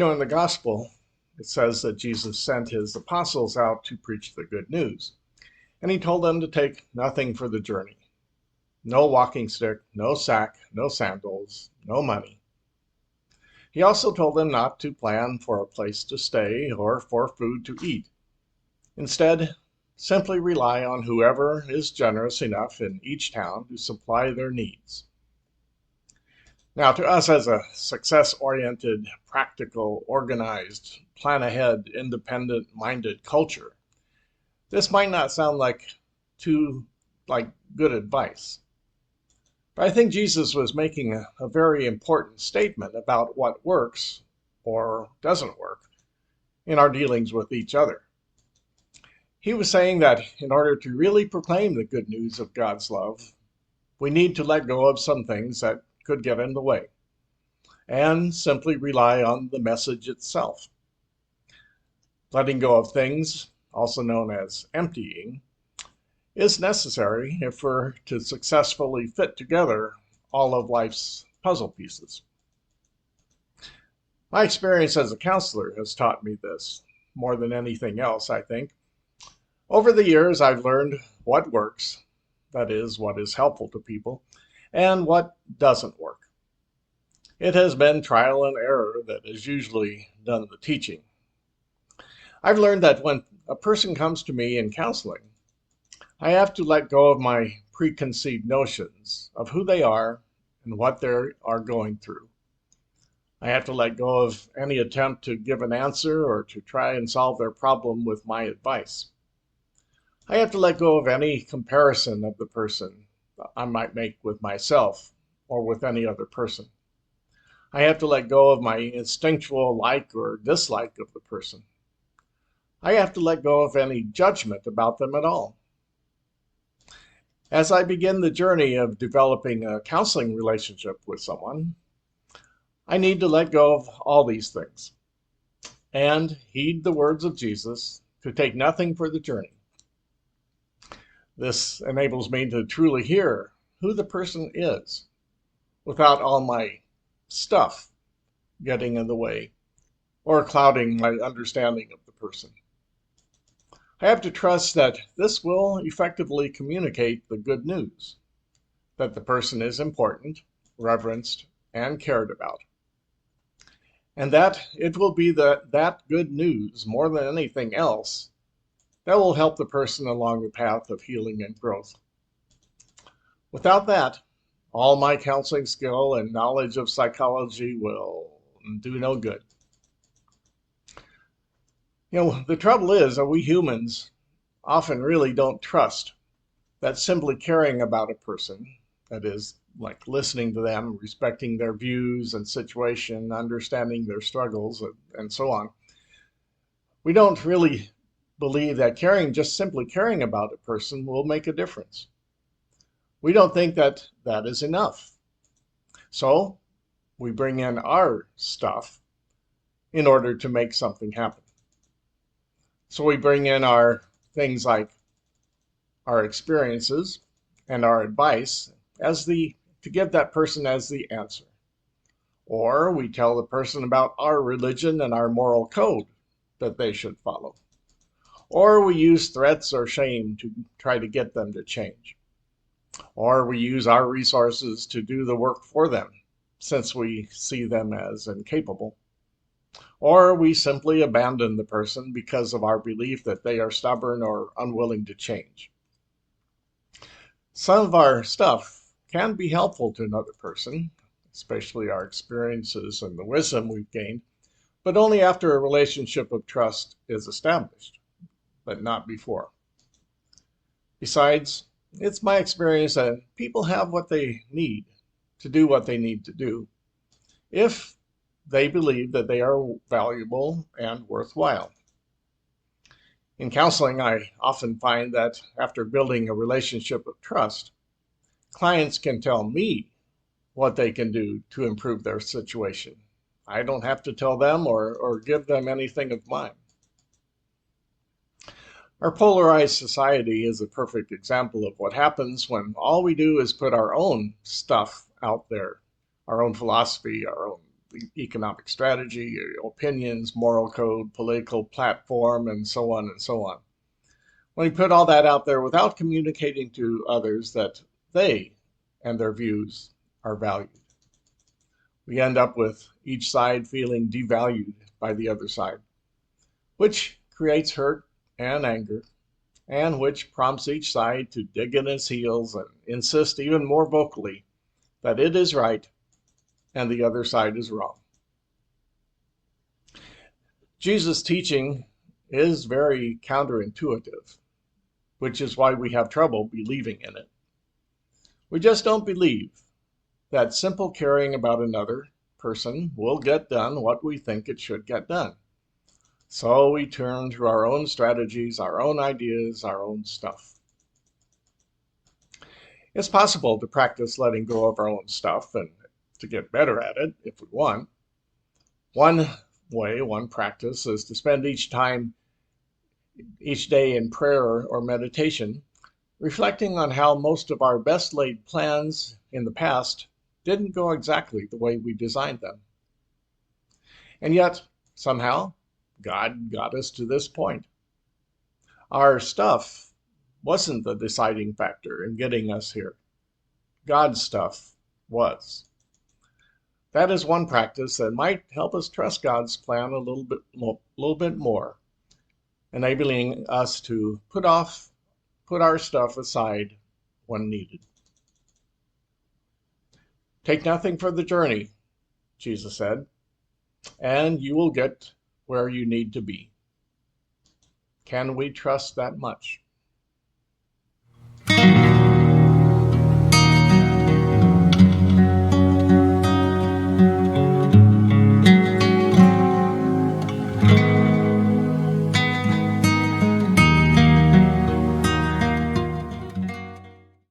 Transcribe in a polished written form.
In the gospel, it says that Jesus sent his apostles out to preach the good news. And he told them to take nothing for the journey. No walking stick, no sack, no sandals, no money. He also told them not to plan for a place to stay or for food to eat. Instead, simply rely on whoever is generous enough in each town to supply their needs. Now, to us as a success-oriented, practical, organized, plan-ahead, independent-minded culture, this might not sound like good advice. But I think Jesus was making a very important statement about what works or doesn't work in our dealings with each other. He was saying that in order to really proclaim the good news of God's love, we need to let go of some things that could get in the way and simply rely on the message itself. Letting go of things, also known as emptying, is necessary if we're to successfully fit together all of life's puzzle pieces. My experience as a counselor has taught me this more than anything else, I think. Over the years, I've learned what works, that is, what is helpful to people, and what doesn't work. It has been trial and error that has usually done the teaching. I've learned that when a person comes to me in counseling, I have to let go of my preconceived notions of who they are and what they are going through. I have to let go of any attempt to give an answer or to try and solve their problem with my advice. I have to let go of any comparison of the person I might make with myself or with any other person. I have to let go of my instinctual like or dislike of the person. I have to let go of any judgment about them at all. As I begin the journey of developing a counseling relationship with someone, I need to let go of all these things and heed the words of Jesus to take nothing for the journey. This enables me to truly hear who the person is without all my stuff getting in the way or clouding my understanding of the person. I have to trust that this will effectively communicate the good news, that the person is important, reverenced, and cared about, and that it will be that good news more than anything else that will help the person along the path of healing and growth. Without that, all my counseling skill and knowledge of psychology will do no good. The trouble is that we humans often really don't trust that simply caring about a person, that is, like listening to them, respecting their views and situation, understanding their struggles, and so on. We don't really believe that just simply caring about a person will make a difference. We don't think that that is enough. So we bring in our stuff in order to make something happen. So we bring in our things like our experiences and our advice to give that person as the answer. Or we tell the person about our religion and our moral code that they should follow. Or we use threats or shame to try to get them to change. Or we use our resources to do the work for them, since we see them as incapable. Or we simply abandon the person because of our belief that they are stubborn or unwilling to change. Some of our stuff can be helpful to another person, especially our experiences and the wisdom we've gained, but only after a relationship of trust is established, but not before. Besides, it's my experience that people have what they need to do what they need to do if they believe that they are valuable and worthwhile. In counseling, I often find that after building a relationship of trust, clients can tell me what they can do to improve their situation. I don't have to tell them or give them anything of mine. Our polarized society is a perfect example of what happens when all we do is put our own stuff out there, our own philosophy, our own economic strategy, opinions, moral code, political platform, and so on and so on. When we put all that out there without communicating to others that they and their views are valued, we end up with each side feeling devalued by the other side, which creates hurt and anger, and which prompts each side to dig in its heels and insist even more vocally that it is right and the other side is wrong. Jesus' teaching is very counterintuitive, which is why we have trouble believing in it. We just don't believe that simple caring about another person will get done what we think it should get done. So we turn to our own strategies, our own ideas, our own stuff. It's possible to practice letting go of our own stuff and to get better at it if we want. One practice is to spend each day in prayer or meditation, reflecting on how most of our best laid plans in the past didn't go exactly the way we designed them. And yet, somehow, God got us to this point. Our stuff wasn't the deciding factor in getting us here. God's stuff was. That is one practice that might help us trust God's plan a little bit more, enabling us to put our stuff aside when needed. Take nothing for the journey, Jesus said, and you will get where you need to be. Can we trust that much?